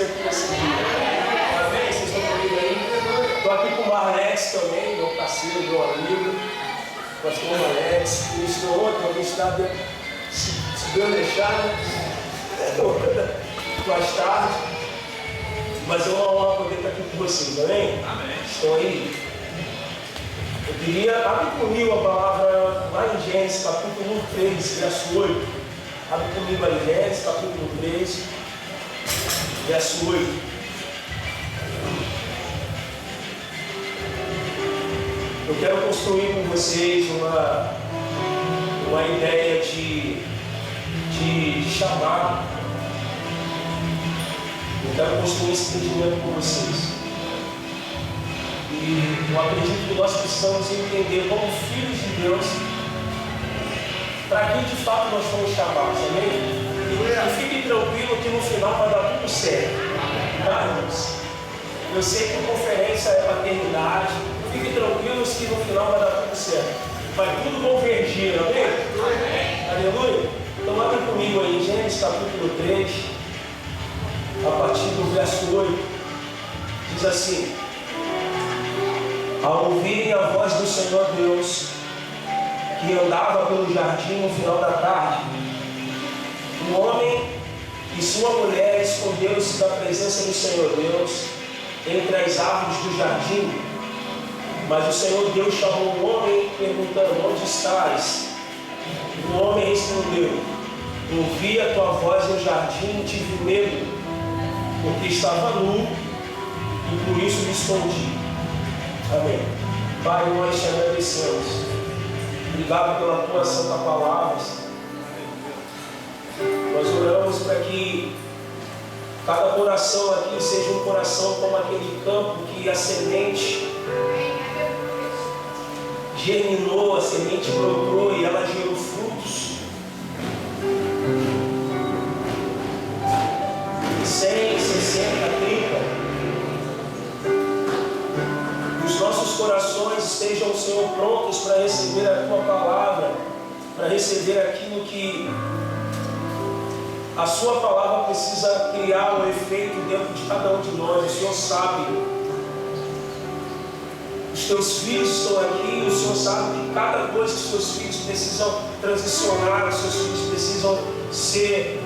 acontecer aqui nesse dia. Amém? Vocês estão comigo aí? Estou aqui com o Marlex também, meu parceiro, meu amigo. Pastor Marlex. Ministrou ontem, a gente estava se deu deixar, mais tarde. Mas é uma honra poder estar aqui com vocês, amém? Amém. Estão aí? Eu queria abrir comigo a palavra lá em Gênesis, capítulo 3, verso 8. Abre comigo aí, Gênesis, capítulo 3, verso 8. Eu quero construir com vocês uma ideia de chamar. Eu quero construir esse entendimento com vocês. E eu acredito que nós precisamos entender como filhos de Deus para que de fato nós fomos chamados, amém? E fiquem tranquilos que no final vai dar tudo certo. Tá, irmãos? Eu sei que conferência é paternidade. Fiquem tranquilos que no final vai dar tudo certo. Vai tudo convergir, amém? Amém. Aleluia. Então abre comigo aí, Gênesis capítulo 3, a partir do verso 8. Diz assim: ao ouvirem a voz do Senhor Deus, que andava pelo jardim no final da tarde, um homem e sua mulher esconderam-se da presença do Senhor Deus entre as árvores do jardim. Mas o Senhor Deus chamou o homem, perguntando: onde estás? O homem respondeu: ouvi a tua voz no jardim e tive medo, porque estava nu e por isso me escondi. Amém. Pai, nós te agradecemos. Obrigado pela tua santa palavra. Nós oramos para que cada coração aqui seja um coração como aquele campo que a semente germinou, a semente brotou e ela gerou frutos. 100, 60, 30. Os nossos corações estejam, Senhor, prontos para receber a tua palavra, para receber aquilo que a sua palavra precisa criar um efeito dentro de cada um de nós. O Senhor sabe. Os teus filhos estão aqui, o Senhor sabe que cada coisa que os teus filhos precisam transicionar, os seus filhos precisam ser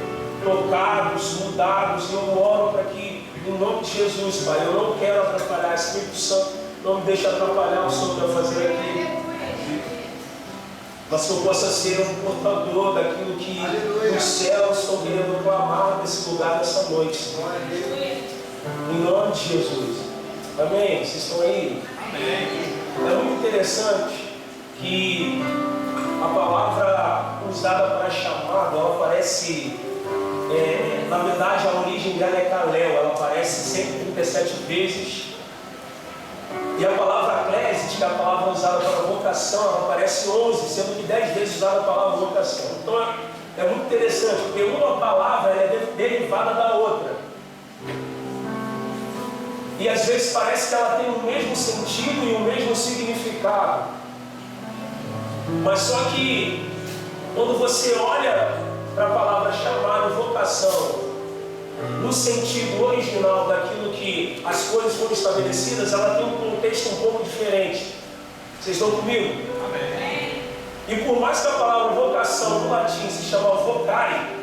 tocados, mudados. E eu oro para que, em nome de Jesus, Pai, eu não quero atrapalhar, Espírito Santo, não me deixe atrapalhar o Senhor para fazer aqui, mas que eu possa ser um portador daquilo que os céus estão querendo clamar nesse lugar, nessa noite. Em nome de Jesus. Amém? Vocês estão aí? Amém. É muito interessante que a palavra usada para chamado, ela aparece, na verdade a origem dela é Kalel, ela aparece 137 vezes. E a palavra Clésis, que é a palavra usada para vocação, ela aparece 11, sendo que 10 vezes usada a palavra vocação. Então é muito interessante, porque uma palavra é derivada da outra. E às vezes parece que ela tem o mesmo sentido e o mesmo significado. Mas só que quando você olha para a palavra chamada e vocação, no sentido original daquilo que as coisas foram estabelecidas, ela tem um contexto um pouco diferente. Vocês estão comigo? Amém. E por mais que a palavra vocação no latim se chama vocare,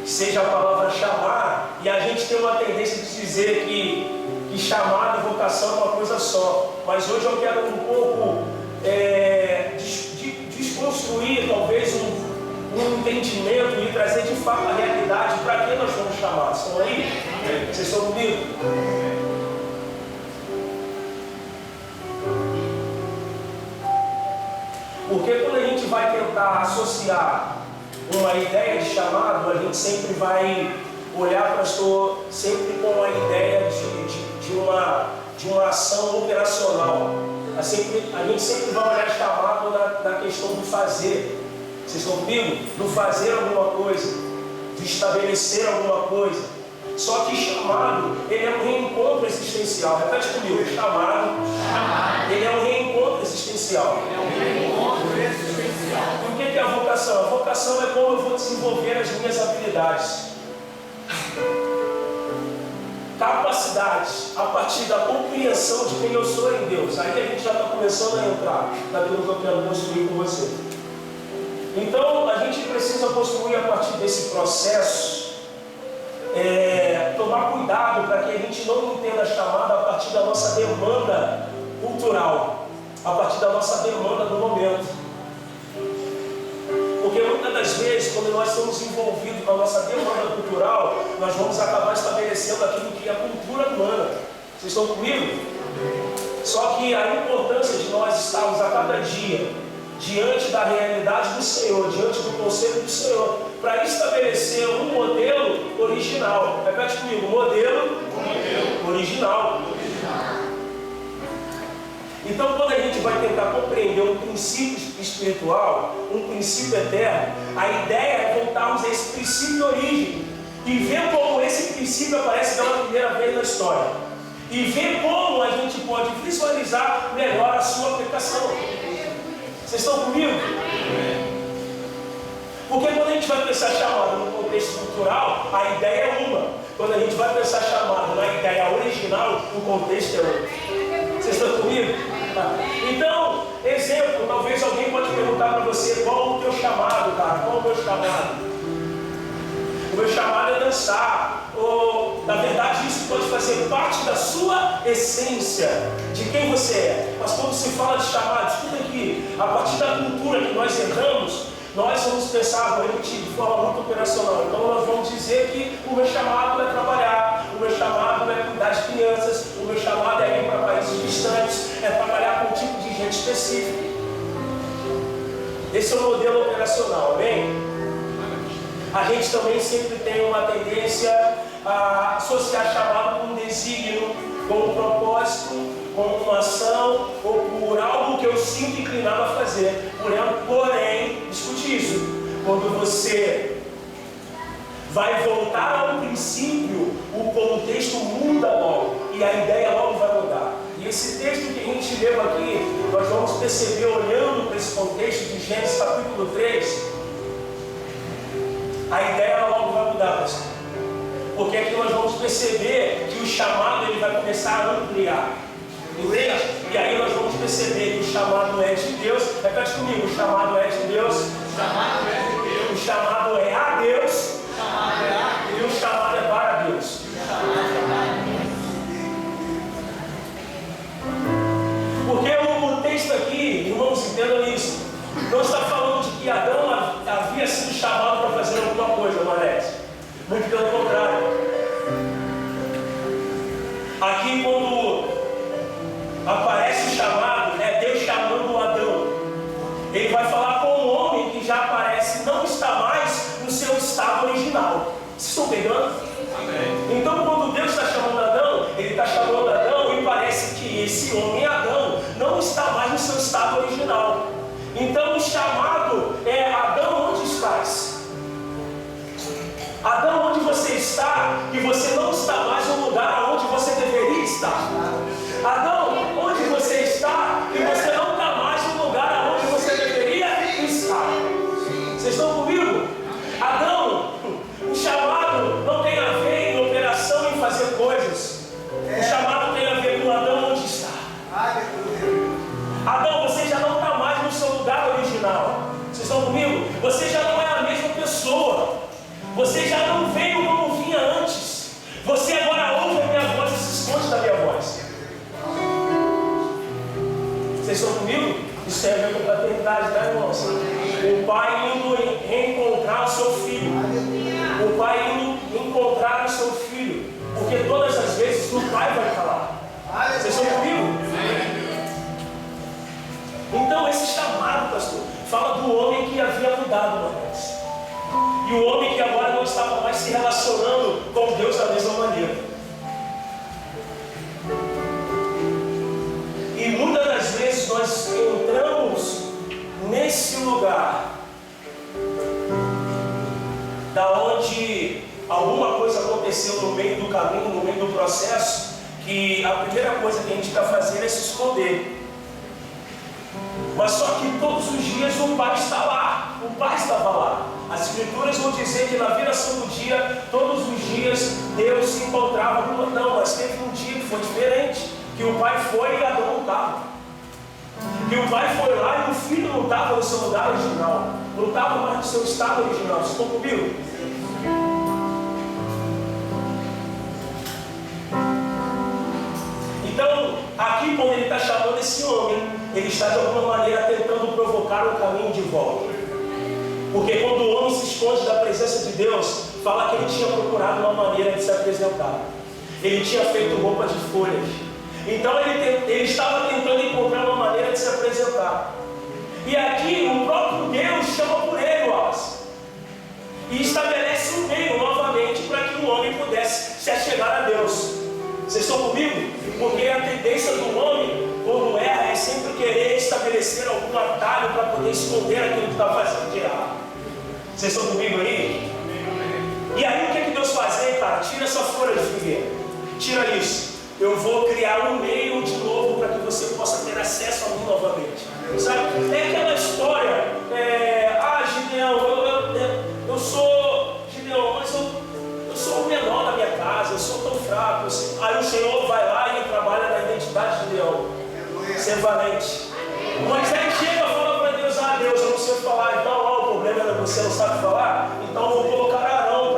seja a palavra chamar, e a gente tem uma tendência de dizer que chamada e vocação é uma coisa só. Mas hoje eu quero um pouco desconstruir talvez um entendimento e trazer de fato a realidade para que nós fomos chamados. Estão aí? Amém. Vocês estão comigo? Porque quando a gente vai tentar associar uma ideia de chamado, a gente sempre vai olhar, pastor, sempre com a ideia de uma ação operacional. A gente sempre vai olhar chamado na questão do fazer. Vocês estão comigo? Do fazer alguma coisa, de estabelecer alguma coisa. Só que chamado, ele é um reencontro existencial. Repete comigo, chamado, ele é um reencontro existencial. O que é a vocação? A vocação é como eu vou desenvolver as minhas habilidades. capacidades a partir da compreensão de quem eu sou em Deus. Aí a gente já está começando a entrar naquilo que eu quero construir com você. Então a gente precisa construir a partir desse processo, tomar cuidado para que a gente não entenda a chamada a partir da nossa demanda cultural, a partir da nossa demanda do momento. Porque muitas das vezes, quando nós estamos envolvidos na nossa demanda cultural, nós vamos acabar estabelecendo aquilo que é a cultura humana. Vocês estão comigo? Só que a importância de nós estarmos a cada dia diante da realidade do Senhor, diante do conselho do Senhor, para estabelecer um modelo original. Repete comigo, modelo original. Então, quando a gente vai tentar compreender um princípio espiritual, um princípio eterno, a ideia é voltarmos a esse princípio de origem e ver como esse princípio aparece pela primeira vez na história e ver como a gente pode visualizar melhor a sua aplicação. Vocês estão comigo? Porque quando a gente vai pensar chamado no contexto cultural, a ideia é uma. Quando a gente vai pensar chamado na ideia original, o contexto é outro. Vocês estão comigo? Então, exemplo, talvez alguém pode perguntar para você: qual o teu chamado, cara? Qual o meu chamado? O meu chamado é dançar. Ou, na verdade, isso pode fazer parte da sua essência, de quem você é. Mas quando se fala de chamado, escuta aqui, a partir da cultura que nós entramos, nós vamos pensar, vou repetir de forma muito operacional. Então nós vamos dizer que o meu chamado é trabalhar, o meu chamado é cuidar de crianças, o meu chamado é ir para países distantes, é trabalhar com um tipo de gente específico. Esse é o modelo operacional, amém? A gente também sempre tem uma tendência a associar chamado com um desígnio, com um propósito, com uma ação ou por algo que eu sinto inclinado a fazer. Porém, escute isso, quando você vai voltar ao princípio, o contexto muda logo e a ideia logo vai mudar. E esse texto que a gente leu aqui, nós vamos perceber, olhando para esse contexto de Gênesis capítulo 3, a ideia logo vai mudar, pessoal. Porque aqui nós vamos perceber que o chamado ele vai começar a ampliar. Entende? E aí nós vamos perceber que o chamado é de Deus. Repete comigo, o chamado é de Deus. O chamado é de Deus. O chamado é a Deus. O chamado é a Deus. E o chamado é para Deus. Porque o texto aqui, irmãos, entendam isso, não está falando de que Adão havia sido chamado para fazer alguma coisa, Marés. Muito pelo contrário. Aqui quando aparece o chamado, é Deus chamando Adão. Ele vai falar com um homem que já aparece, não está mais no seu estado original. Vocês estão pegando? Amém. Então quando Deus está chamando Adão, Ele está chamando Adão e parece que esse homem Adão não está mais no seu estado original. Então o chamado é: Adão, onde estás? Adão, onde você está, que você não está mais no lugar onde você deveria estar. Adão, onde você está, que você não está mais no lugar onde você deveria estar. Vocês estão comigo? Adão, o chamado não tem a ver em operação, em fazer coisas. O chamado tem a ver com Adão, onde está. Adão, você já não está mais no seu lugar original. Vocês estão comigo? Você já não é a mesma pessoa. Você já não veio como vinha antes. Você agora ouve a minha voz e se esconde da minha voz. Vocês estão comigo? Isso tem a ver com paternidade, tá, irmãos? O pai indo reencontrar o seu filho. O pai indo encontrar o seu filho. Porque todas as vezes o pai vai falar. Vocês estão comigo? Então esse chamado, pastor, fala do homem que havia mudado uma vez. E o homem que agora não estava mais se relacionando com Deus da mesma maneira. E muitas das vezes nós entramos nesse lugar da onde alguma coisa aconteceu no meio do caminho, no meio do processo, que a primeira coisa que a gente está fazendo é se esconder. Mas só que todos os dias o Pai está lá, o Pai estava lá. As Escrituras vão dizer que na viração do dia, todos os dias Deus se encontrava com Adão. Mas teve um foi diferente. Que o pai foi e Adão não estava. Que o pai foi lá e o filho não estava no seu lugar original. Não estava mais no seu estado original. Vocês estão comigo? Então, aqui quando ele está chamando esse homem, ele está de alguma maneira tentando provocar um caminho de volta. Porque quando o homem se esconde da presença de Deus, fala que ele tinha procurado uma maneira de se apresentar. Ele tinha feito roupa de folhas. Então ele estava tentando encontrar uma maneira de se apresentar. E aqui o próprio Deus chama por ele, Wallace, e estabelece um meio novamente para que o homem pudesse se achegar a Deus. Vocês estão comigo? Porque a tendência do homem, quando erra, é sempre querer estabelecer algum atalho para poder esconder aquilo que está fazendo de errado. Vocês estão comigo aí? E aí o que Deus faz? Cara, tira essa folha de figueira. Tira isso. Eu vou criar um meio de novo para que você possa ter acesso a mim novamente. Sabe? É aquela história. Gideão, eu sou Gideão, mas eu sou o menor da minha casa, eu sou tão fraco. Aí o Senhor vai lá e trabalha na identidade de Gideão. Ser valente. Moisés chega e fala para Deus: Deus, eu não sei falar. Então, o problema é que você não sabe falar. Então eu vou colocar Arão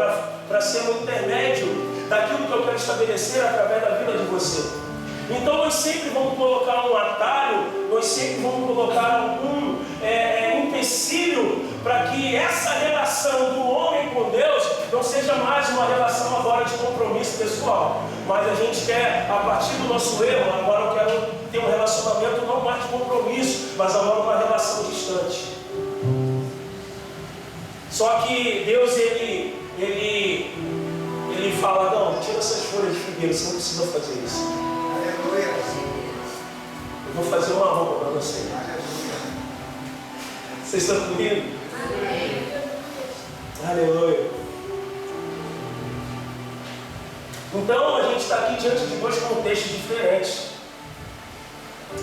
para ser um intermédio daquilo que eu quero estabelecer através da vida de você. Então nós sempre vamos colocar um atalho, nós sempre vamos colocar um empecilho para que essa relação do homem com Deus não seja mais uma relação agora de compromisso pessoal, mas a gente quer, a partir do nosso erro, agora eu quero ter um relacionamento não mais de compromisso, mas agora uma relação distante. Só que Deus, ele fala: não, tira essas folhas de figueira, você não precisa fazer isso. Aleluia. Eu vou fazer uma roupa para você. Vocês estão comigo? Aleluia. Então a gente está aqui diante de dois contextos diferentes.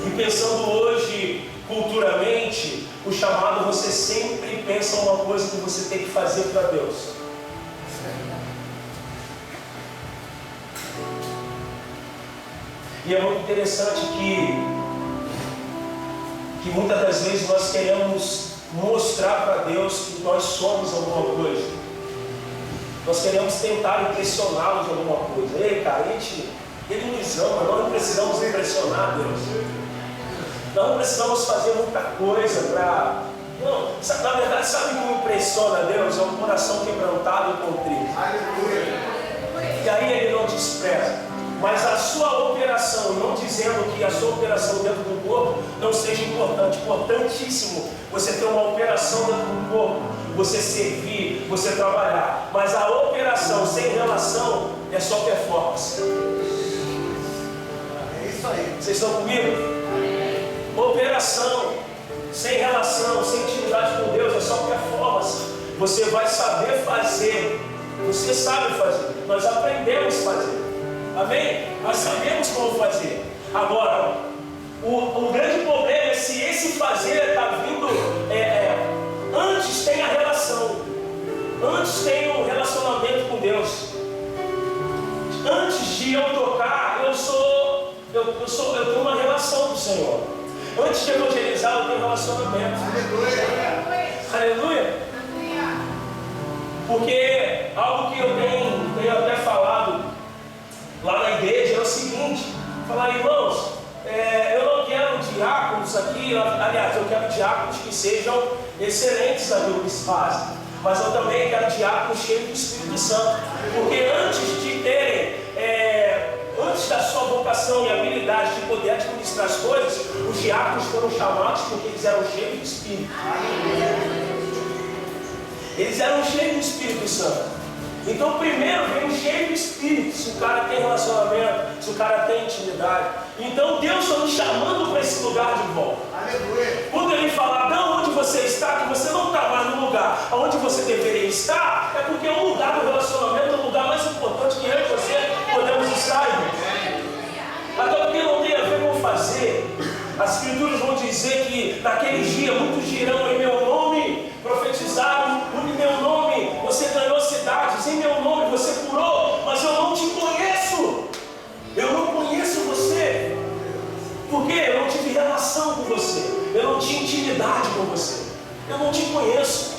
E pensando hoje, culturalmente, o chamado, você sempre pensa uma coisa que você tem que fazer para Deus. E é muito interessante que muitas das vezes nós queremos mostrar para Deus que nós somos alguma coisa. Nós queremos tentar impressioná-lo de alguma coisa. Ei, cara, ele nos ama, nós não precisamos impressionar Deus. Nós não precisamos fazer muita coisa para... Não, na verdade, sabe o que impressiona Deus? É um coração quebrantado e contrito. E aí ele não despreza. Mas a sua operação, não dizendo que a sua operação dentro do corpo não seja importante, importantíssimo você ter uma operação dentro do corpo, você servir, você trabalhar, mas a operação sem relação é só performance. É isso aí. Vocês estão comigo? Operação sem relação, sem intimidade com Deus é só performance. Você vai saber fazer, você sabe fazer, nós aprendemos a fazer. Amém? Nós sabemos como fazer. Agora, o grande problema é se esse fazer está vindo... antes tem a relação. Antes tem o relacionamento com Deus. Antes de eu tocar, eu tenho uma relação com o Senhor. Antes de evangelizar, eu tenho um relacionamento. Aleluia! Aleluia! Porque algo que eu tenho até falado lá na igreja é o seguinte: falar, irmãos, eu não quero diáconos aqui, aliás, eu quero diáconos que sejam excelentes naquilo que se fazem, mas eu também quero diáconos cheios do Espírito Santo, porque antes da sua vocação e habilidade de poder administrar as coisas, os diáconos foram chamados porque eles eram cheios do Espírito. Eles eram cheios do Espírito Santo. Então primeiro vem o cheio do Espírito, se o cara tem relacionamento, se o cara tem intimidade. Então Deus está nos chamando para esse lugar de volta. Aleluia. Quando Ele falar, não, onde você está, que você não está mais no lugar onde você deveria estar, é porque é um lugar do relacionamento, é o lugar mais importante que eu e você podemos estar, irmãos. Até porque não tem a ver com fazer. As Escrituras vão dizer que naquele dia muitos dirão em meu nome, profetizaram em meu nome, você ganhou cidades, em meu nome você curou, mas eu não te conheço. Eu não conheço Eu não te conheço.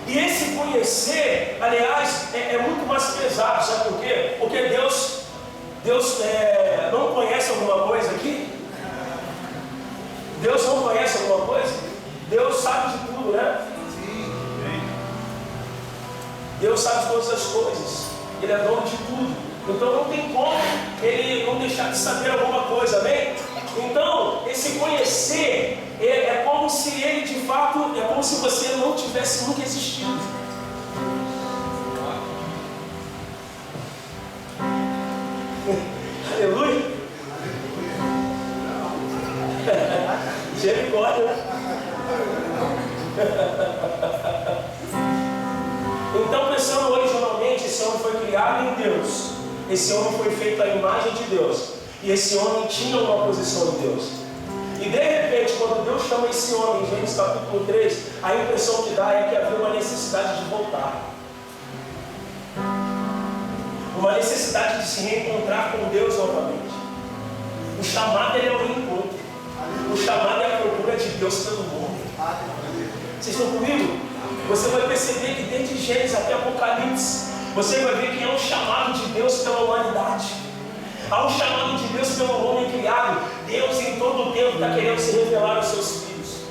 E esse conhecer, aliás, é muito mais pesado, sabe por quê? Porque Deus não conhece alguma coisa aqui? Deus não conhece alguma coisa? Deus sabe de tudo, né? Deus sabe de todas as coisas. Ele é dono de tudo. Então não tem como Ele não deixar de saber alguma coisa, amém? Então, esse conhecer é como se Ele de fato, é como se você não tivesse nunca existido. Aleluia! Misericórdia, né? Então, pensando originalmente, esse homem foi criado em Deus. Esse homem foi feito à imagem de Deus. E esse homem tinha uma posição em Deus. E de repente, quando Deus chama esse homem, em Gênesis capítulo 3, a impressão que dá é que havia uma necessidade de voltar. Uma necessidade de se reencontrar com Deus novamente. O chamado é o reencontro. O chamado é a procura de Deus pelo mundo. Vocês estão comigo? Você vai perceber que desde Gênesis até Apocalipse, você vai ver que há um chamado de Deus pela humanidade. Há um chamado de Deus pelo homem criado. Deus em todo o tempo está querendo se revelar aos seus filhos.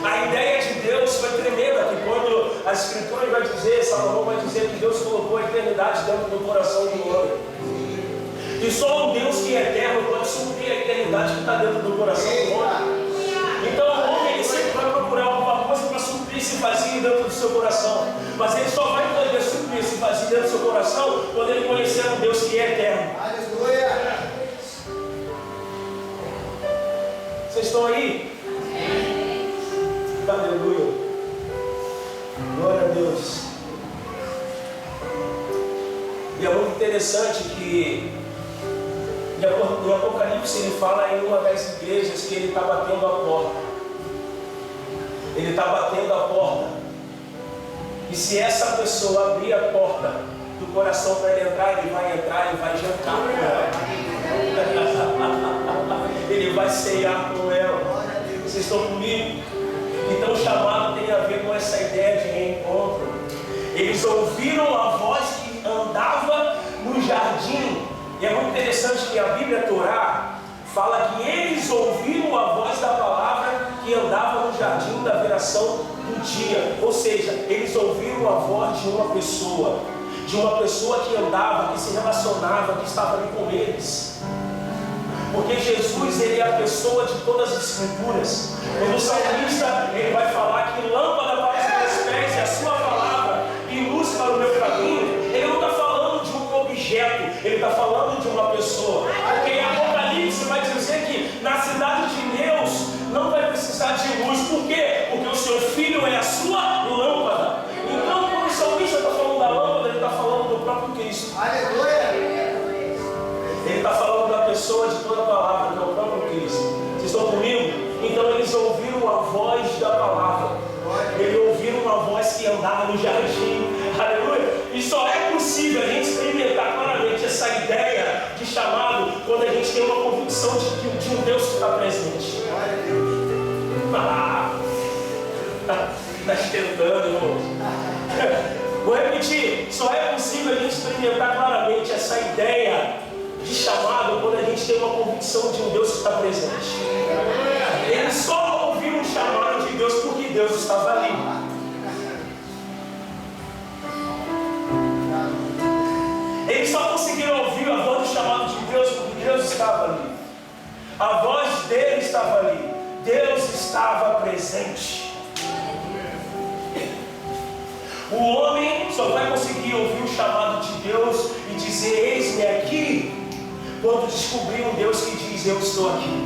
A ideia de Deus foi tremenda, que quando a Escritura vai dizer, Salomão vai dizer que Deus colocou a eternidade dentro do coração do homem. E só um Deus que é eterno pode suprir a eternidade que está dentro do coração do homem. Então o homem ele sempre vai procurar alguma coisa para suprir esse vazio dentro do seu coração. Mas ele só vai poder suprir esse vazio dentro do seu coração quando ele conhecer um Deus que é eterno. Aleluia! Vocês estão aí? Aleluia! Glória a Deus! E é muito interessante que em Apocalipse ele fala em uma das igrejas que ele está batendo a porta. Ele está batendo a porta. E se essa pessoa abrir a porta do coração para ele entrar e vai jantar com ela. Ele vai ceiar com ela. Vocês estão comigo? Então o chamado tem a ver com essa ideia de reencontro. Eles ouviram a voz que andava no jardim. E é muito interessante que a Bíblia Torá fala que eles ouviram a voz da palavra que andava no jardim da viração do dia. Ou seja, eles ouviram a voz de uma pessoa que andava, que se relacionava, que estava ali com eles. Porque Jesus, ele é a pessoa de todas as Escrituras. Quando o salmista, ele vai falar que lâmpada para os meus pés é a sua palavra e luz para o meu caminho, ele não está falando de um objeto, ele está falando de uma pessoa. Porque em Apocalipse vai dizer que na cidade de Deus não vai precisar de luz. Por quê? Porque o seu filho é a sua lâmpada. Então, quando o salmista está falando da lâmpada, ele está falando do próprio Cristo. Aleluia! Ele está falando da pessoa de toda a palavra, que é o próprio Cristo. Vocês estão comigo? Então eles ouviram a voz da palavra. Eles ouviram uma voz que andava no jardim. Aleluia! E só é possível a gente experimentar claramente essa ideia de chamado quando a gente tem uma convicção de um Deus que está presente. Está esquentando, irmãos. Vou repetir. Só é possível a gente experimentar claramente essa ideia de chamado quando a gente tem uma convicção de um Deus que está presente. Eles só ouviram o chamado de Deus porque Deus estava ali. Eles só conseguiram ouvir a voz do chamado de Deus porque Deus estava ali. A voz dele estava ali. Deus estava presente. O homem só vai conseguir ouvir o chamado de Deus e dizer: eis-me aqui, quando descobrir um Deus que diz: eu estou aqui.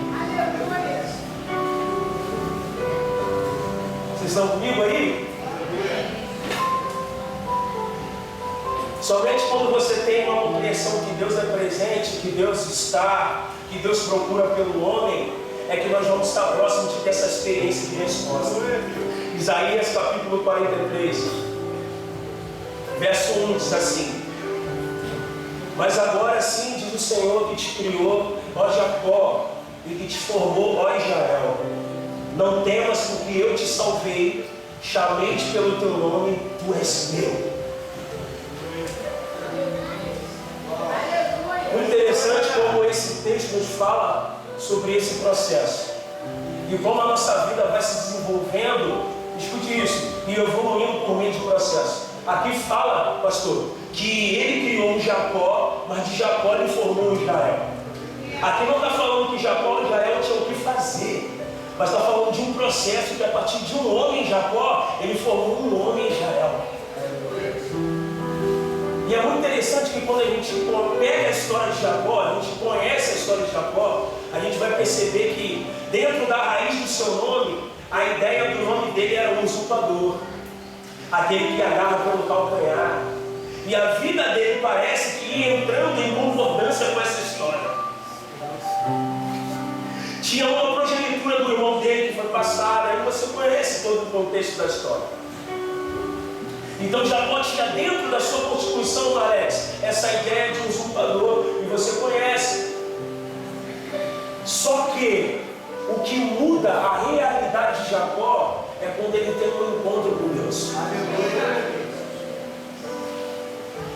Vocês estão comigo aí? Somente quando você tem uma compreensão que Deus é presente, que Deus está, que Deus procura pelo homem, é que nós vamos estar próximos de ter essa experiência de resposta. Isaías capítulo 43, verso 1 diz assim: mas agora sim diz o Senhor que te criou, ó Jacó, e que te formou, ó Israel: Não temas, porque eu te salvei, chamei-te pelo teu nome, tu és meu. Muito interessante como esse texto nos fala sobre esse processo. E como a nossa vida vai se desenvolvendo, escute isso, e evoluindo por meio de processo. Aqui fala, pastor, que ele criou um Jacó, mas de Jacó ele formou um Israel. Aqui não está falando que Jacó e Israel tinham o que fazer, mas está falando de um processo que a partir de um homem Jacó, ele formou um homem Israel. E é muito interessante que quando a gente pega a história de Jacó, a gente conhece a história de Jacó, a gente vai perceber que dentro da raiz do seu nome, a ideia do nome dele era um usurpador, aquele que agarra pelo calcanhar. E a vida dele parece que ia entrando em concordância com essa história. Tinha uma progenitura do irmão dele que foi passada, aí você conhece todo o contexto da história. Então Jacó tinha dentro da sua constituição, Alex, essa ideia de um usurpador, e você conhece. Só que o que muda a realidade de Jacó é quando ele tem um encontro com Deus.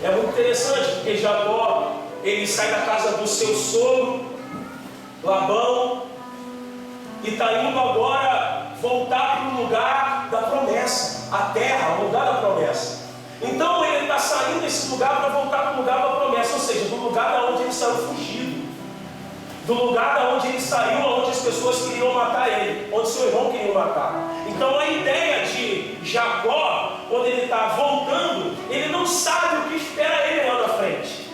É muito interessante, porque Jacó, ele sai da casa do seu sogro, Labão, e está indo agora voltar para o lugar da promessa, a terra, o lugar da promessa. Então ele está saindo desse lugar para voltar para o lugar da promessa, ou seja, do lugar da onde ele saiu fugido, do lugar da onde ele saiu, onde as pessoas queriam matar ele, onde seu irmão queria matar. Então a ideia de Jacó, quando ele está voltando, ele não sabe o que espera ele lá na frente.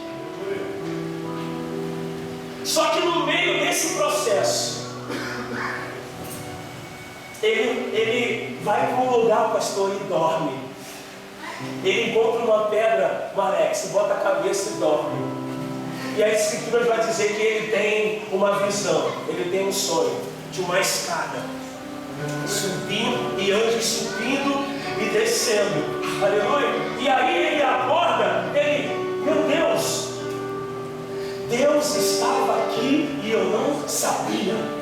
Só que no meio desse processo, ele vai para um lugar, pastor, e dorme. Ele encontra uma pedra, Alex, bota a cabeça e dorme. E a Escritura vai dizer que ele tem uma visão, ele tem um sonho de uma escada, subindo e anjos subindo e descendo. Aleluia! E aí ele acorda, meu Deus, Deus estava aqui e eu não sabia.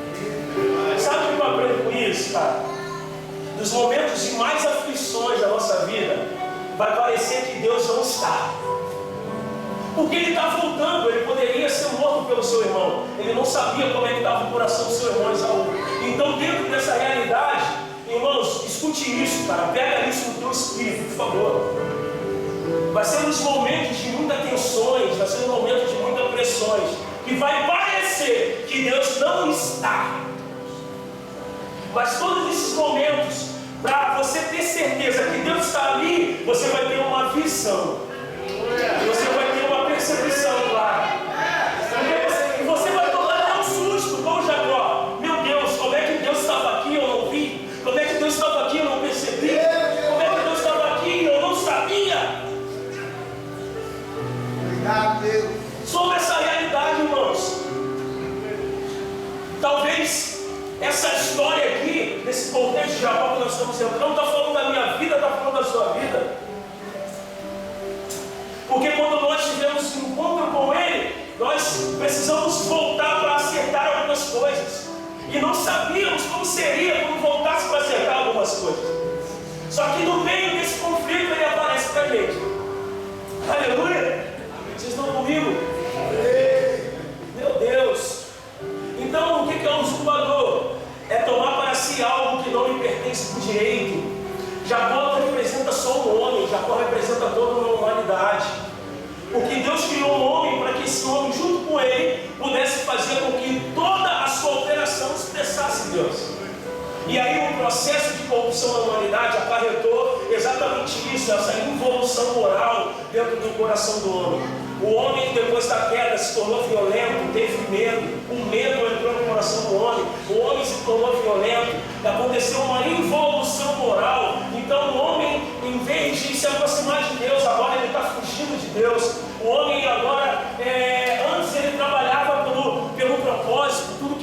Sabe o que eu aprendo com isso, cara? Nos momentos de mais aflições da nossa vida, vai parecer que Deus não está. Porque ele está voltando, ele poderia ser morto pelo seu irmão. Ele não sabia como é que estava o coração do seu irmão Esaú. Então, dentro dessa realidade, irmãos, escute isso, cara. Pega isso no teu espírito, por favor. Vai ser nos momentos de muitas tensões, vai ser nos momentos de muitas pressões, que vai parecer que Deus não está. Mas todos esses momentos, para você ter certeza que Deus está ali, você vai ter uma visão. Você vai ter uma percepção clara. E você vai tomar até um susto, como Jacó. Meu Deus, como é que Deus estava aqui e eu não vi? Como é que Deus estava aqui e eu não percebi? Como é que Deus estava aqui e eu não sabia? Obrigado, Deus. Sobre essa realidade, irmãos. Talvez essa história aqui, nesse contexto de Jacó que nós estamos entrando, não está falando da minha vida, está falando da sua vida. Porque quando nós tivemos um encontro com Ele, nós precisamos voltar para acertar algumas coisas. E não sabíamos como seria quando voltasse para acertar algumas coisas. Só que no meio desse conflito Ele aparece para a gente. Aleluia! Vocês estão comigo? Meu Deus! Então, o que é um usurpador? É tomar para si algo que não lhe pertence por direito. Jacó não representa só um homem, Jacó representa toda uma humanidade. Porque Deus criou um homem para que esse homem, junto com ele, pudesse fazer com que toda a sua operação expressasse Deus. E aí o processo de corrupção da humanidade acarretou exatamente isso, essa involução moral dentro do coração do homem. O homem, depois da queda, se tornou violento, teve medo, o medo entrou no coração do homem, o homem se tornou violento, aconteceu uma involução moral. Então o homem, em vez de se aproximar de Deus, agora ele está fugindo de Deus. O homem agora, antes ele trabalhava pelo propósito, tudo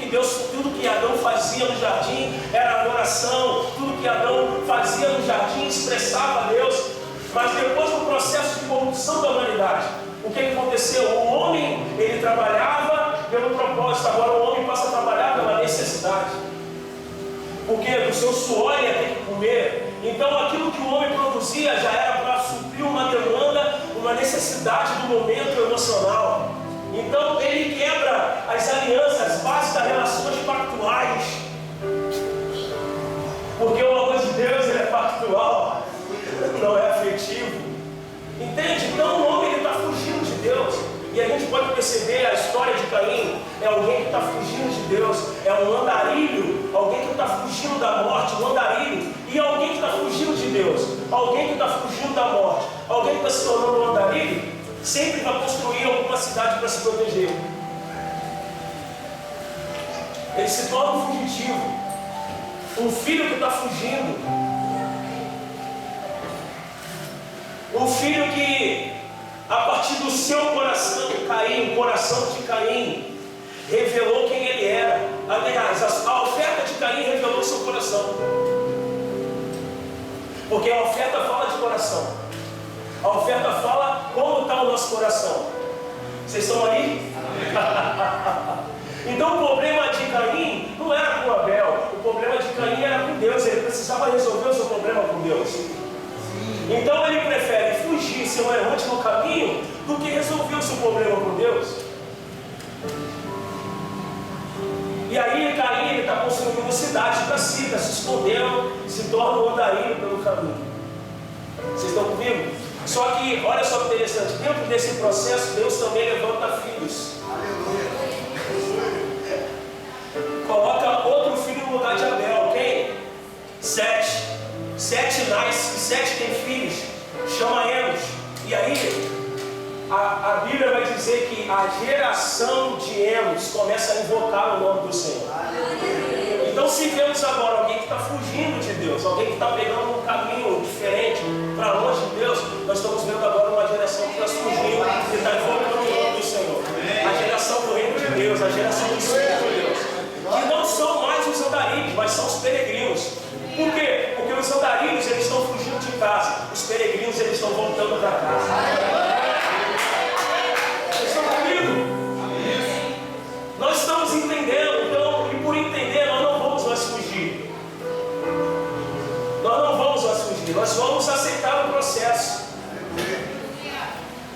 que Adão fazia no jardim era adoração, tudo que Adão fazia no jardim expressava a Deus. Mas depois do processo de corrupção da humanidade, o que aconteceu? O homem, ele trabalhava pelo propósito, agora o homem passa a trabalhar pela necessidade. porque do seu suor ia ter que comer. Então aquilo que o homem produzia já era para suprir uma demanda, uma necessidade do momento emocional. Então ele quebra as alianças, as bases das relações pactuais. Porque o amor de Deus ele é pactual, não é afetivo. Entende? Então o homem está fugindo de Deus. E a gente pode perceber a história de Caim. É alguém que está fugindo de Deus. É um andarilho. Alguém que está fugindo da morte. Um andarilho. E alguém que está fugindo de Deus. Alguém que está fugindo da morte. Alguém que está se tornando um andarilho. Sempre vai construir alguma cidade para se proteger. Ele se torna um fugitivo. Um filho que está fugindo. Um filho que, a partir do seu coração, Caim, o coração de Caim, revelou quem ele era. Aliás, a oferta de Caim revelou o seu coração. Porque a oferta fala de coração. A oferta fala como está o nosso coração. Vocês estão aí? Então o problema de Caim não era com Abel. O problema de Caim era com Deus. Ele precisava resolver o seu problema com Deus. Então ele prefere fugir, ser um errante no caminho, do que resolver o seu problema com Deus. E aí Caim está construindo cidade para si, está se escondendo, se torna um andarilho pelo caminho. Vocês estão comigo? Só que, olha só que interessante, dentro desse processo, Deus também levanta filhos. Coloca outro filho no lugar de Abel, quem? Sete. Sete nasce, Sete tem filhos, chama Enos. E aí, a Bíblia vai dizer que a geração de Enos começa a invocar o nome do Senhor. Então, se vemos agora alguém que está fugindo de Deus, alguém que está pegando um caminho diferente para longe de Deus, nós estamos vendo agora uma geração que está surgindo e está invocando o nome do Senhor. A geração do reino de Deus, a geração do Espírito de Deus, que não são mais os andarilhos, mas são os peregrinos. Por quê? Porque os andarilhos eles estão fugindo de casa, os peregrinos eles estão voltando para casa. Vocês estão comigo? Nós estamos entendendo, então, e por entender nós não vamos mais fugir. Nós não vamos mais fugir, nós vamos aceitar o processo.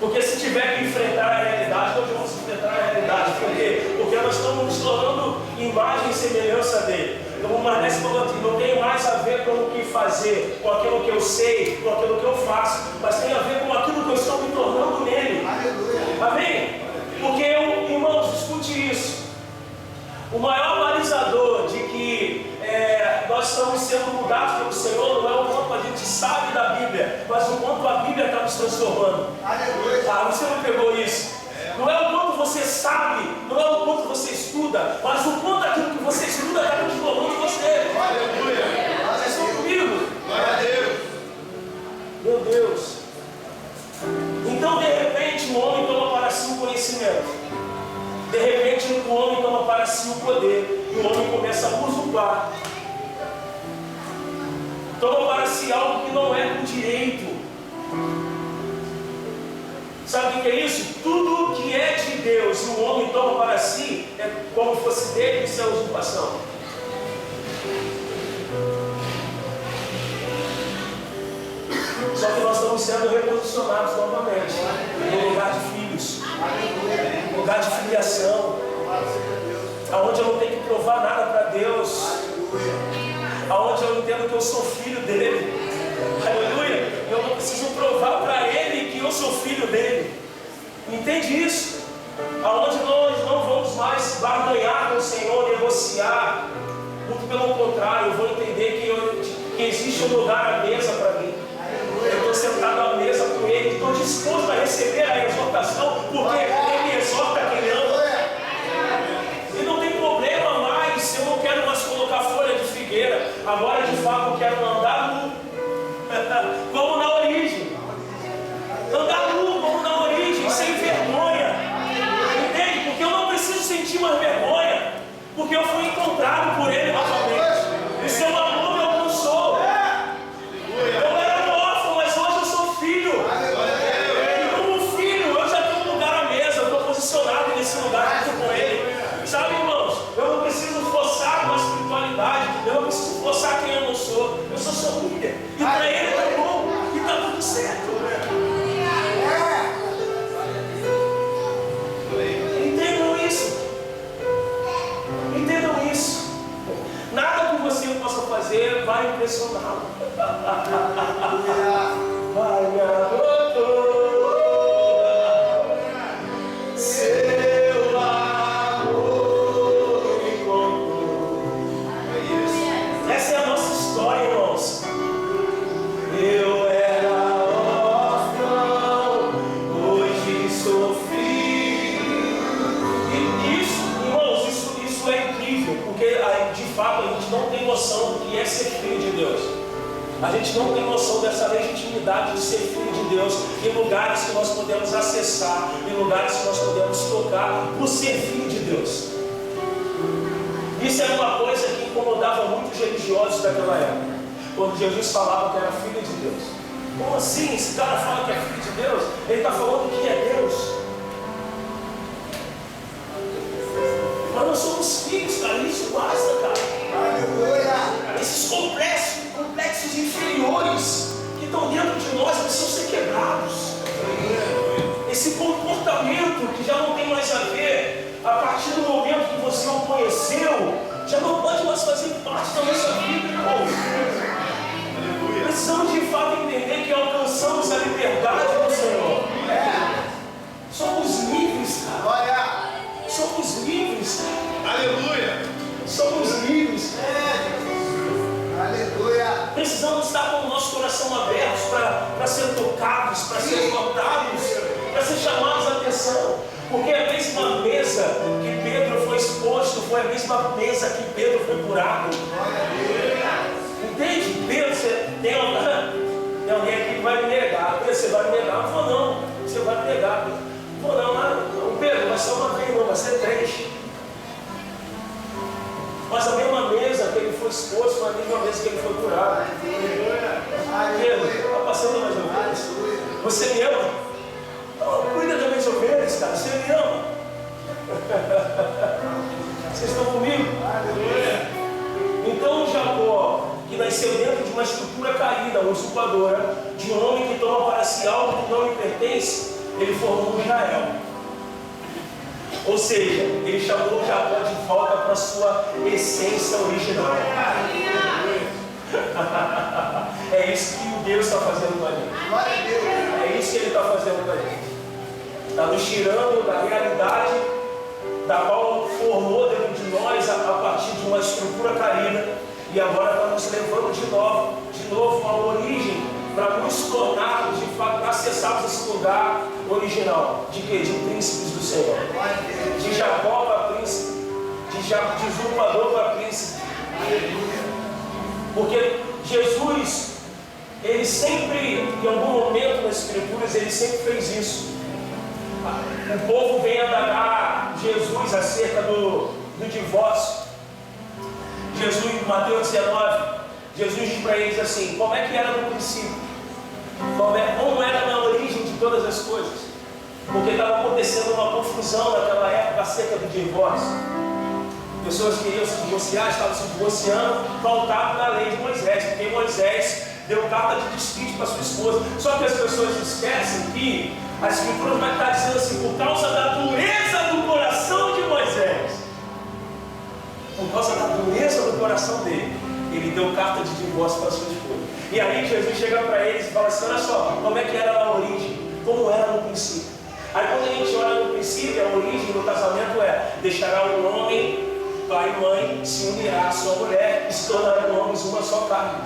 Porque se tiver que enfrentar a realidade, nós vamos enfrentar a realidade. Por quê? Porque nós estamos nos tornando imagem e semelhança dele. Então o Marnese falou aqui, não tem mais a ver com o que fazer, com aquilo que eu sei, com aquilo que eu faço, mas tem a ver com aquilo que eu estou me tornando nele. Amém? Porque, irmãos, escute isso. O maior balizador de que nós estamos sendo mudados pelo Senhor não é o quanto a gente sabe da Bíblia, mas o quanto a Bíblia está nos transformando. Ah, você não pegou isso? Não é o quanto você sabe, não é o quanto você estuda, mas o quanto aquilo que você estuda está transformando você. Vocês estão comigo? Glória a Deus. Meu Deus. Então, de repente, o homem toma para si o conhecimento. De repente, o homem toma para si o poder. E o homem começa a usurpar. Toma para si algo que não é do direito. Sabe o que é isso? Tudo que é de Deus e o homem toma para si é como se fosse dele, isso é usurpação. Só que nós estamos sendo reposicionados novamente no lugar de filhos, no lugar de filiação, aonde eu não tenho que provar nada para Deus, aonde eu entendo que eu sou filho dele. Aleluia! Eu não preciso provar para ele que eu sou filho dele. Entende isso? Aonde nós não vamos mais barganhar com o Senhor, negociar. Muito pelo contrário, eu vou entender que existe um lugar à mesa para mim. Eu estou sentado à mesa com ele, estou disposto a receber a exortação, porque ele exorta quem ama. E não tem problema mais, eu não quero mais colocar folha de figueira. Agora de fato eu quero andar nu. Como na origem. Andar nu como na origem, sem vergonha. Entende? Porque eu não preciso sentir mais vergonha, porque eu fui encontrado por ele novamente. O seu amor me alcançou. Eu era órfão, mas hoje eu sou filho. E como filho, eu já tenho um lugar à mesa, eu estou posicionado nesse lugar junto com ele. Sabe, irmãos? Eu não preciso forçar uma espiritualidade, eu não preciso A gente não tem noção dessa legitimidade de ser filho de Deus em lugares que nós podemos acessar, em lugares que nós podemos tocar por ser filho de Deus. Isso era uma coisa que incomodava muitos religiosos daquela época, quando Jesus falava que era filho de Deus. Como assim? Esse cara fala que é filho de Deus? Ele está falando que é Deus. Mas nós somos filhos, cara, isso basta, cara. Aleluia! Esses complexos inferiores que estão dentro de nós precisam ser quebrados. Esse comportamento que já não tem mais a ver, a partir do momento que você o conheceu, já não pode mais fazer parte da nossa vida, irmão. Precisamos de fato entender que alcançamos a liberdade do Senhor. Somos livres, cara. Somos livres. Aleluia. Somos livres. Aleluia. Precisamos estar com o nosso coração aberto para ser tocados, para ser notados, para ser chamados a atenção. Porque a mesma mesa que Pedro foi exposto foi a mesma mesa que Pedro foi curado. Entende? Pedro, tem alguém aqui que vai me negar. Pedro, você vai me negar? Eu vou não. Você vai me negar. Eu vou não. Pedro, vai ser uma vez, não, vai ser 3. Mas a mesma mesa que ele foi exposto foi a mesma mesa que ele foi curado. Pedro, está passando mais ovelhas? Você me ama? Não, cuida das minhas ovelhas, cara. Você me ama? Vocês estão comigo? Então Jacó, que nasceu dentro de uma estrutura caída, usurpadora, de um homem que toma para si algo que não lhe pertence, ele formou Israel. Ou seja, ele chamou Jacó de volta para a sua essência original. É isso que Deus está fazendo com a gente. É isso que Ele está fazendo com a gente. Está nos tirando da realidade da qual formou dentro de nós a partir de uma estrutura caída, e agora está nos levando de novo à origem, para nos tornarmos de fato, para acessarmos esse lugar original. De quê? De príncipes do Senhor. De Jacó para príncipe. De usurpador para príncipe. Porque Jesus, ele sempre, em algum momento nas Escrituras, ele sempre fez isso. O povo vem indagar Jesus acerca do divórcio. Jesus, em Mateus 19, Jesus diz para eles assim: como é que era no princípio? Como era na origem de todas as coisas? Porque estava acontecendo uma confusão naquela época acerca do divórcio. Pessoas queriam se divorciar, estavam se divorciando, pautado na lei de Moisés, porque Moisés deu carta de desquite para sua esposa. Só que as pessoas esquecem que a Escritura vai estar dizendo assim: por causa da dureza do coração de Moisés, por causa da dureza do coração dele, ele deu carta de divórcio para sua esposa. E aí Jesus chega para eles e fala assim: olha só, como é que era na origem, como era no princípio. Aí quando a gente olha no princípio, a origem do casamento é: deixará o homem, pai e mãe, se unirá à sua mulher e se tornarão homens uma só carne.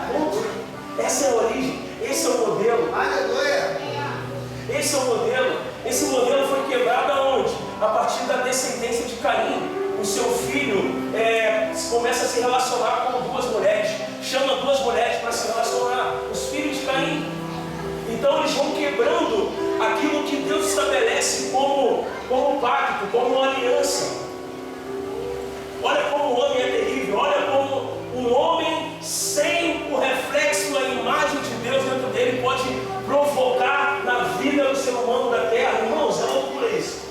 Essa é a origem, esse é o modelo. Aleluia. Esse é o modelo. Esse modelo foi quebrado aonde? A partir da descendência de Caim. O seu filho começa a se relacionar com 2 mulheres, chama 2 mulheres para se relacionar, os filhos de Caim. Então eles vão quebrando aquilo que Deus estabelece como pacto, como uma aliança. Olha como o homem é terrível, olha como um homem sem o reflexo, a imagem de Deus dentro dele pode provocar na vida do ser humano da terra. Irmãos, é loucura isso.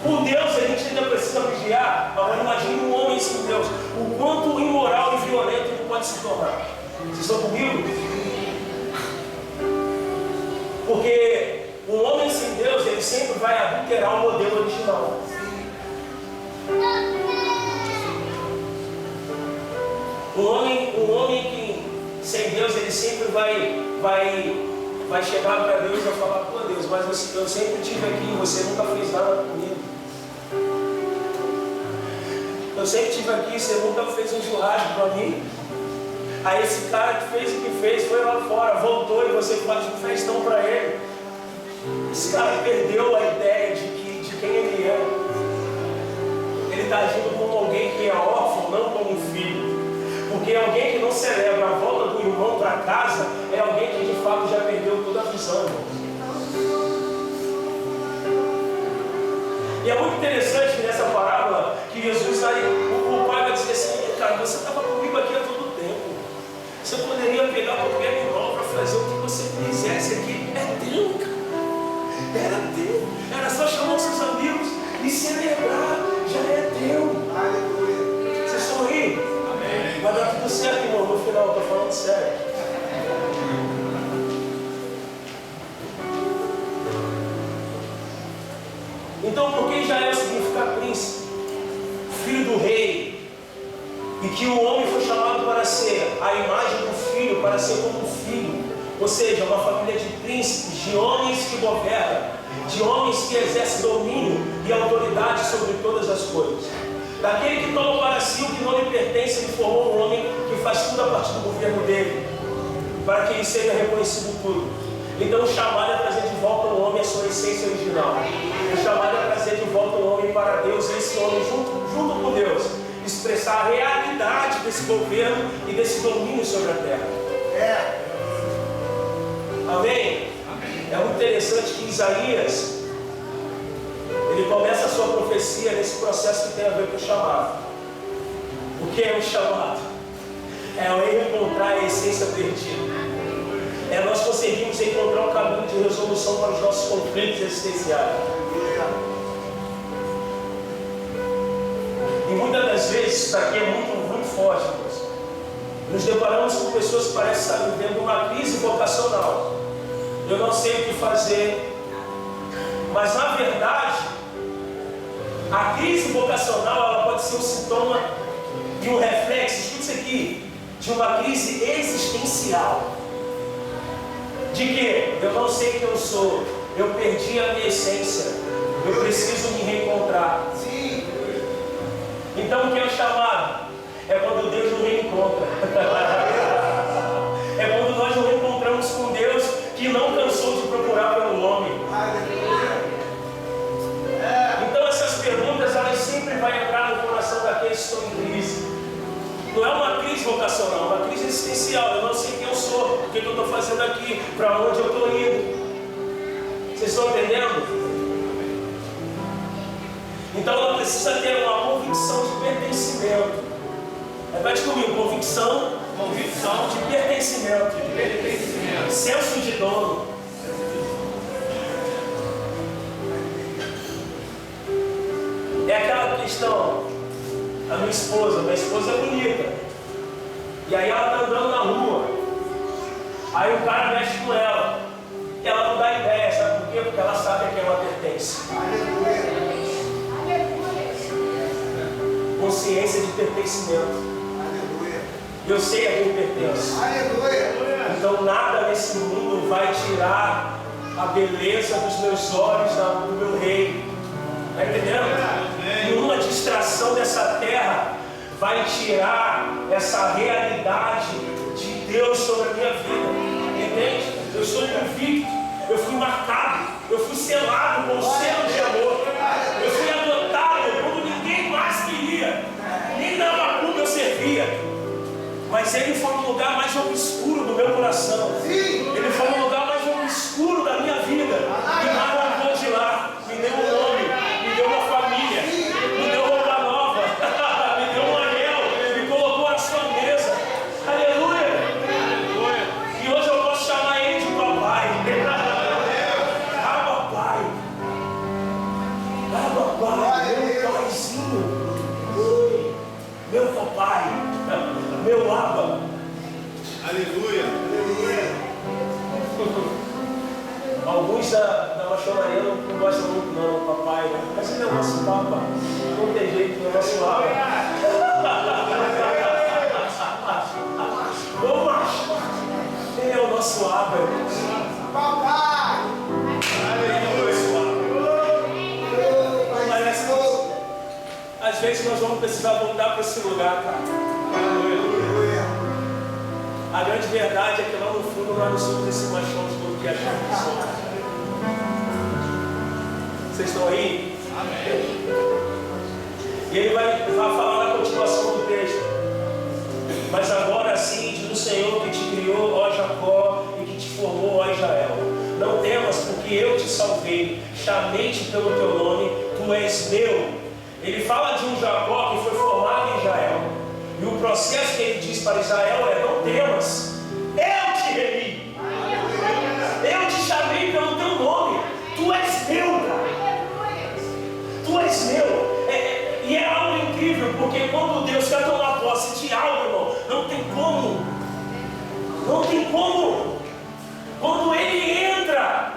Com Deus a gente ainda precisa vigiar. Agora imagine um homem sem Deus, o quanto imoral e violento ele pode se tornar. Vocês estão comigo? Porque um homem sem Deus, ele sempre vai adulterar o modelo original. Um homem que sem Deus, ele sempre vai chegar para Deus e vai falar: pô Deus, mas eu sempre estive aqui, você nunca fez nada comigo. Eu sempre estive aqui, você nunca fez um churrasco para mim. Aí esse cara que fez o que fez, foi lá fora, voltou e você faz um festão para ele. Esse cara perdeu a ideia de quem ele é. Ele está agindo como alguém que é órfão, não como um filho. Porque alguém que não celebra a volta do irmão para casa é alguém que de fato já perdeu toda a visão, irmão. E é muito interessante nessa parábola que Jesus aí, o pai vai dizer assim: cara, você estava comigo aqui há todo tempo. Você poderia pegar qualquer irmão para fazer o que você quisesse aqui. É teu, cara. Era teu. Era só chamar os seus amigos e celebrar. Já é teu. Aleluia. Vocês estão aí? Amém. Vai dar tudo certo, irmão. No final, eu estou falando sério. Então, por que Israel significa príncipe, filho do rei, e que o homem foi chamado para ser a imagem do filho, para ser como um filho, ou seja, uma família de príncipes, de homens que governam, de homens que exercem domínio e autoridade sobre todas as coisas. Daquele que toma para si o que não lhe pertence, ele formou um homem que faz tudo a partir do governo dele, para que ele seja reconhecido tudo. Então o chamado é trazer de volta o homem à sua essência original. O chamado é trazer de volta o homem para Deus, e esse homem junto com Deus expressar a realidade desse governo e desse domínio sobre a terra. Amém? É muito interessante que Isaías, ele começa a sua profecia nesse processo que tem a ver com o chamado. O que é o chamado? É o encontrar a essência perdida. É nós conseguimos encontrar um caminho de resolução para os nossos conflitos existenciais. E muitas das vezes, isso aqui é muito forte, irmãos. Nos deparamos com pessoas que parecem estar vivendo uma crise vocacional. Eu não sei o que fazer. Mas na verdade, a crise vocacional ela pode ser um sintoma e um reflexo, escute isso aqui, de uma crise existencial. De que? Eu não sei quem eu sou, eu perdi a minha essência, eu preciso me reencontrar. Sim. Então o que é o chamado? É quando Deus nos reencontra. É quando nós nos reencontramos com Deus que não cansou de procurar pelo homem. Então essas perguntas elas sempre vão entrar no coração daqueles que estão em crise. Não é uma crise vocacional, é uma crise existencial. Eu não sei quem eu sou, o que eu estou fazendo aqui, para onde eu estou indo. Vocês estão entendendo? Então ela precisa ter uma convicção de pertencimento. Repete comigo: convicção de pertencimento. Senso de dono. É aquela questão. A minha esposa é bonita. E aí ela está andando na rua. Aí o cara mexe com ela. E ela não dá ideia, sabe por quê? Porque ela sabe a quem ela pertence. Consciência de pertencimento. Eu sei a quem pertence. Então nada nesse mundo vai tirar a beleza dos meus olhos do meu rei. Está entendendo? Nenhuma distração dessa terra vai tirar essa realidade de Deus sobre a minha vida. Entende? Eu estou convicto, eu fui marcado, eu fui selado com o selo de amor. Eu fui adotado quando ninguém mais queria, nem na macumba eu servia. Mas ele foi no lugar mais obscuro do meu coração. Ele foi no lugar mais obscuro da minha vida. E me arrancou de lá, me deu um nome, me deu uma família, me deu roupa nova, me deu um anel, me colocou na sua mesa. Aleluia! E hoje eu posso chamar ele de papai. Ah, papai. Ah, papai. Meu paizinho. Meu papai. Meu Abba. Aleluia. Alguns da maçonaria não gostam muito não, papai, né? Mas ele é o nosso papa. Não tem jeito, ele é o nosso Abba. Ô macho, ele é o nosso Abba, irmãos. Papai. Às vezes nós vamos precisar voltar para esse lugar, cara. A grande verdade é que lá no fundo nós não somos esse machão de tudo que achamos que somos. Vocês estão aí? Amém. E ele vai falar na continuação do texto. Mas agora sim, diz o Senhor que te criou, ó Jacó, e que te formou, ó Israel. Não temas, porque eu te salvei, chamei-te pelo teu nome, tu és meu. Ele fala de um Jacó que foi formado em Israel. E o processo que ele diz para Israel é: não temas, eu te remi, eu te chamei pelo teu nome, tu és meu, cara. Tu és meu. E é algo incrível, porque quando Deus quer tomar posse de algo, irmão, não tem como. Não tem como. Quando Ele entra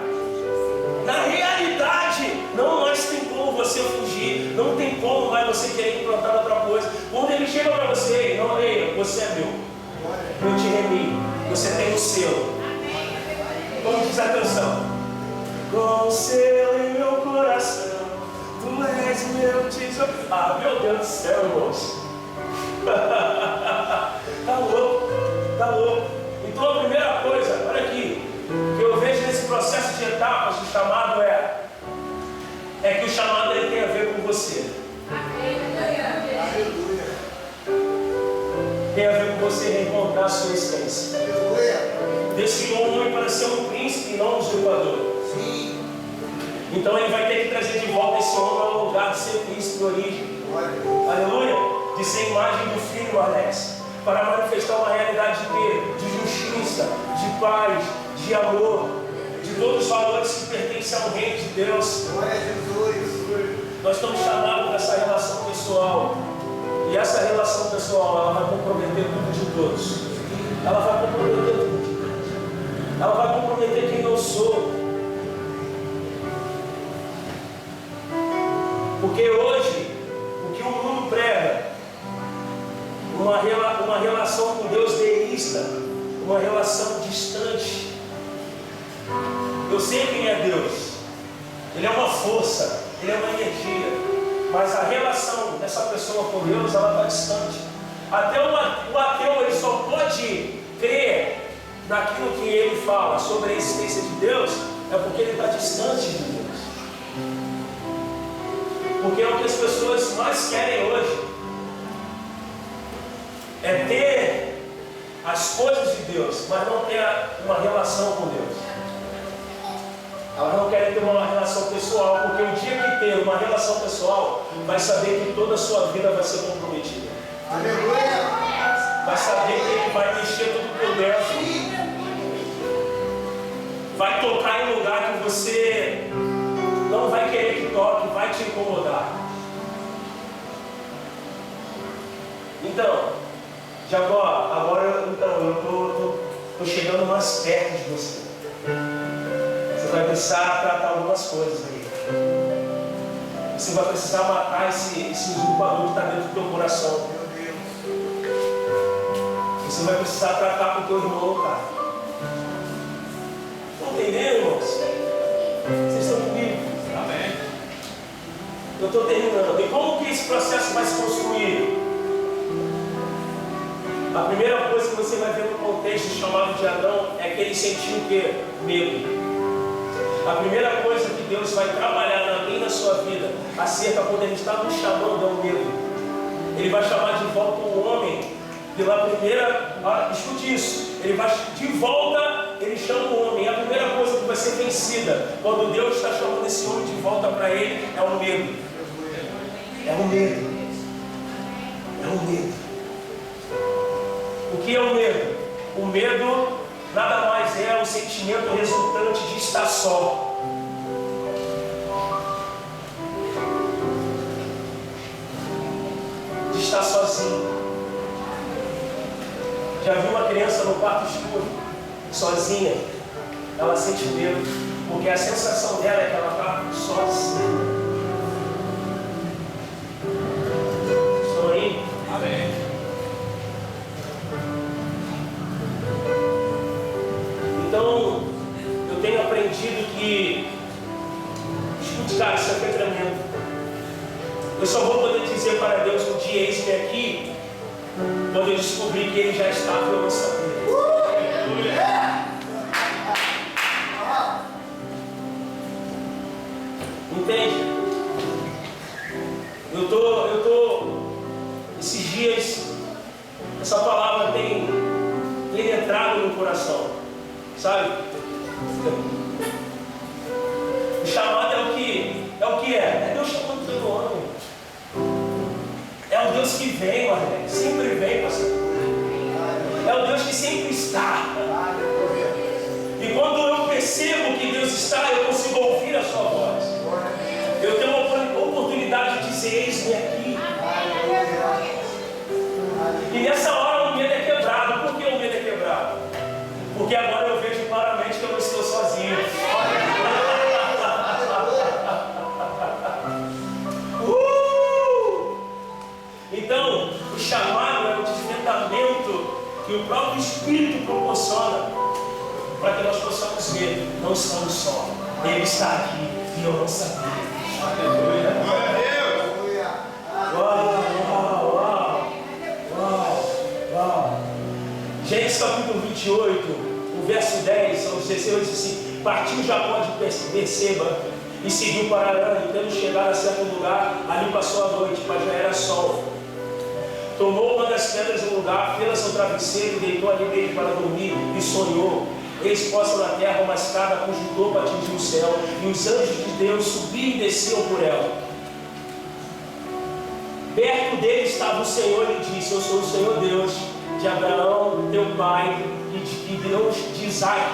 na realidade, não mais tem como você fugir, não tem como mais você querer implantar outra coisa. Quando Ele chega para você, não, ei, você é meu, eu te remi, você tem o selo. Como diz a canção? Com o selo em meu coração, tu és meu tesouro. Ah, meu Deus do céu, irmãos. Tá louco, tá louco. Então a primeira coisa, olha aqui, que eu vejo nesse processo de etapas do chamado é que o chamado ele tem a ver com você. Tem a ver com você reencontrar a sua essência. Deus criou um homem para ser um príncipe e não um usurpador. Então ele vai ter que trazer de volta esse homem ao lugar de ser príncipe de origem. Aleluia! De ser imagem do Filho, Alex. Para manifestar uma realidade de justiça, de paz, de amor, de todos os valores que pertencem ao reino de Deus. Nós estamos chamados para essa relação pessoal. E essa relação pessoal, ela vai comprometer tudo de todos. Ela vai comprometer tudo. Ela vai comprometer quem eu sou. Porque hoje, o que o mundo prega, uma relação com Deus deísta, uma relação distante. Eu sei quem é Deus. Ele é uma força, Ele é uma energia. Mas a relação dessa pessoa com Deus, ela está distante. Até o ateu, ele só pode crer naquilo que ele fala sobre a existência de Deus, é porque ele está distante de Deus. Porque é o que as pessoas mais querem hoje. É ter as coisas de Deus, mas não ter uma relação com Deus. Elas não querem ter uma relação pessoal, porque o dia que ter uma relação pessoal, vai saber que toda a sua vida vai ser comprometida. Aleluia! Vai saber que Ele vai mexer tudo por dentro. Vai tocar em lugar que você não vai querer que toque, vai te incomodar. Então, Jacó, agora eu estou chegando mais perto de você. Você vai precisar tratar algumas coisas aí. Você vai precisar matar esse usurpador que está dentro do teu coração. Você vai precisar tratar com o teu irmão, cara. Estão entendendo, irmãos? Vocês estão comigo? Amém. Eu estou terminando. E como que esse processo vai se construir? A primeira coisa que você vai ver no contexto chamado de Adão é que ele sentiu o quê? Medo. A primeira coisa que Deus vai trabalhar na minha e na sua vida, acerca quando Ele está nos chamando, é o medo. Ele vai chamar de volta o homem pela primeira. Escute isso. Ele vai de volta, ele chama o homem. A primeira coisa que vai ser vencida quando Deus está chamando esse homem de volta para Ele é o medo. É o medo. É o medo. O que é o medo? O medo nada mais é o sentimento resultante de estar só. De estar sozinho. Já viu uma criança no quarto escuro, sozinha? Ela sente medo, porque a sensação dela é que ela está sozinha. Estão aí? Amém. Então, eu tenho aprendido que, escute, cara, isso aqui é tremendo. Eu só vou poder dizer para Deus um dia, eis-me aqui, quando eu descobrir que Ele já estava e eu não sabia. Entende? Eu tô esses dias, essa palavra sabe? O chamado é o que é. É Deus chamando todo homem. É o Deus que vem, Marlene. Sempre vem, pastor. É o Deus que sempre está. E quando eu percebo que Deus está, eu consigo ouvir a sua voz. Eu tenho uma oportunidade de dizer: eis-me aqui. E nessa hora o medo é quebrado. Por que o medo é quebrado? Porque agora eu vejo claramente que eu não estou sozinho. Então, o chamado é o desvendamento que o próprio Espírito proporciona para que nós possamos ver: não estamos só, Ele está aqui e eu não sabia. Aleluia. Glória a Deus. Uau. Gênesis capítulo 28, o verso 10 ao 16, diz assim: partiu Jacó de Berseba e seguiu para Arã, e tendo chegado a certo lugar, ali passou a noite, mas já era sol. Tomou uma das pedras do lugar, fez seu travesseiro e deitou ali dele para dormir, e sonhou. Eis posta na terra uma escada cujo topo atingiu o céu, e os anjos de Deus subiam e desciam por ela. Perto dele estava o Senhor e lhe disse: eu sou o Senhor Deus de Abraão, teu pai, e Deus de Isaac.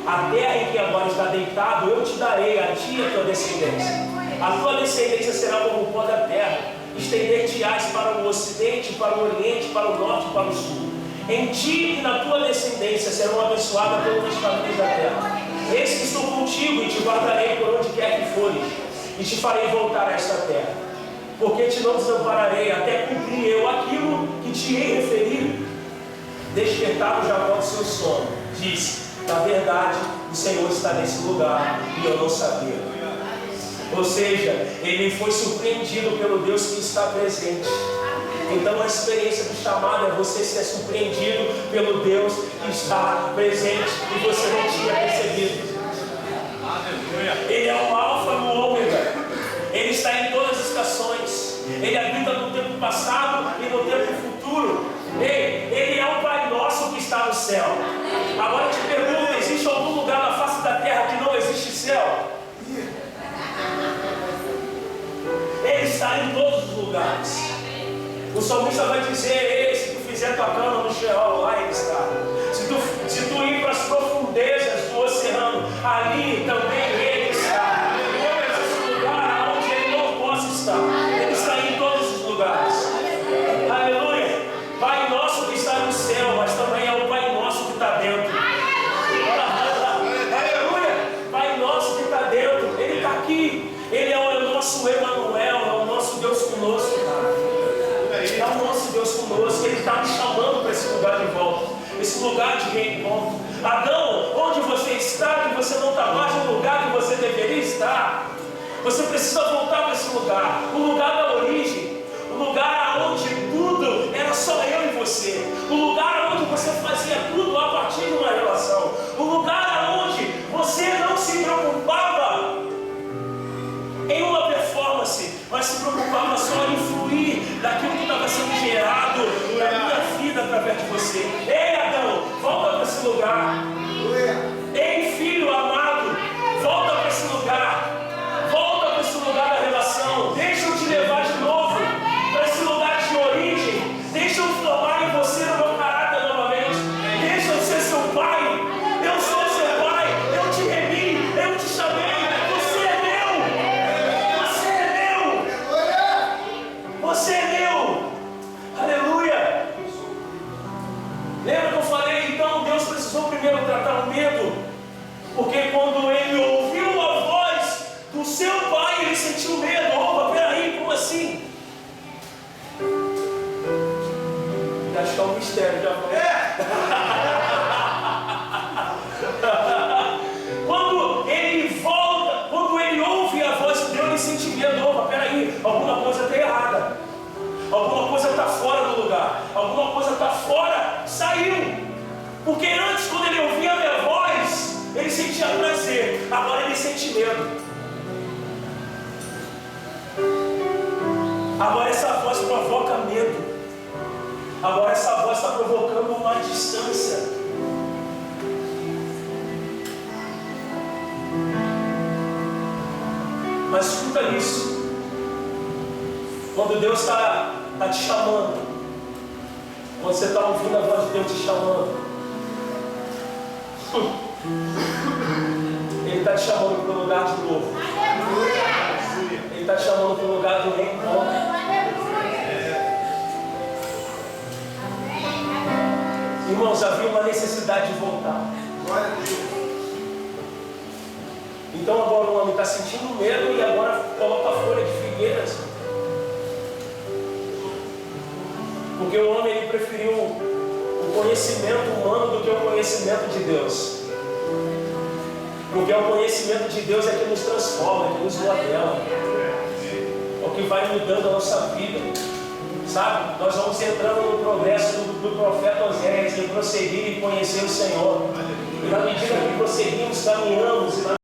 A terra em que agora está deitado, eu te darei, a ti e a tua descendência. A tua descendência será como o pó da terra. Estender-te-ás para o ocidente, para o oriente, para o norte e para o sul. Em ti e na tua descendência serão abençoadas todas as famílias da terra. Eis que estou contigo e te guardarei por onde quer que fores, e te farei voltar a esta terra. Porque te não desampararei, até cumprir eu aquilo que te hei referido. Despertado Jacó do seu sono, disse: na verdade, o Senhor está nesse lugar e eu não sabia. Ou seja, ele foi surpreendido pelo Deus que está presente. Então a experiência do chamado é você ser surpreendido pelo Deus que está presente e você não tinha percebido. Ele é o alfa e o ômega. Ele está em todas as estações. Ele habita no tempo passado e no tempo futuro. Ele é o Pai Nosso que está no céu. Agora eu te pergunto: existe algum lugar na face da terra que não existe céu? Ele está em todos os lugares. O salmista vai dizer: ei, se tu fizer tua cama no Sheol, lá ele está. Se tu ir para as profundezas do oceano, ali também ele está. Não existe lugar onde ele não possa estar. Ele está em todos os lugares. Aleluia. Pai nosso que está no céu, mas também é o Pai nosso que está dentro. Aleluia. Pai nosso que está dentro. Ele está aqui. Ele é o nosso Emanuel, é o nosso Deus conosco, cara. É o nosso Deus conosco. Ele está nos chamando para esse lugar de volta, esse lugar de reencontro. Adão, onde você está, que você não está mais no lugar que você deveria estar, você precisa voltar para esse lugar, o lugar da origem, o lugar onde tudo era só eu e você, o lugar onde você fazia tudo a partir de uma relação, o lugar onde você não se preocupava em uma performance, mas se preocupava só em fluir daquilo que estava sendo gerado na minha vida através de você. Ei, Adão, volta para esse lugar. Ei, filho amado, volta para esse lugar. Volta para esse lugar da relação. Deixa eu te levar de novo para esse lugar de origem. Deixa eu formar em você o meu caráter novamente. Deixa eu ser seu pai. Eu sou seu pai. Eu te remi, eu te chamei. Você é meu. Aleluia. Lembra que eu falei? Então Deus precisou primeiro tratar o medo, porque quando ele ouviu a voz do seu pai, ele sentiu medo. Opa, peraí, como assim? Acho que é um mistério, já Quando ele volta, quando ele ouve a voz de Deus, ele sente medo. Opa, peraí, alguma coisa está errada. Alguma coisa está fora do lugar. Alguma coisa está fora. Saiu. Porque antes, quando ele ouvia a minha voz, ele sentia prazer. Agora ele sente medo. Agora essa voz provoca medo. Agora essa voz está provocando uma distância. Mas escuta isso. Quando Deus está te chamando, quando você está ouvindo a voz de Deus te chamando, Ele está te chamando para o lugar de novo. Ele está te chamando para o lugar do reencontro. Irmãos, havia uma necessidade de voltar. Então agora o homem está sentindo medo e agora coloca a folha de figueiras. Porque o homem ele preferiu o conhecimento humano do que o conhecimento de Deus. Porque o conhecimento de Deus é que nos transforma, é que nos modela. É o que vai mudando a nossa vida. Sabe? Nós vamos entrando no progresso do profeta Oséias em prosseguir e conhecer o Senhor. E na medida que prosseguimos, caminhamos,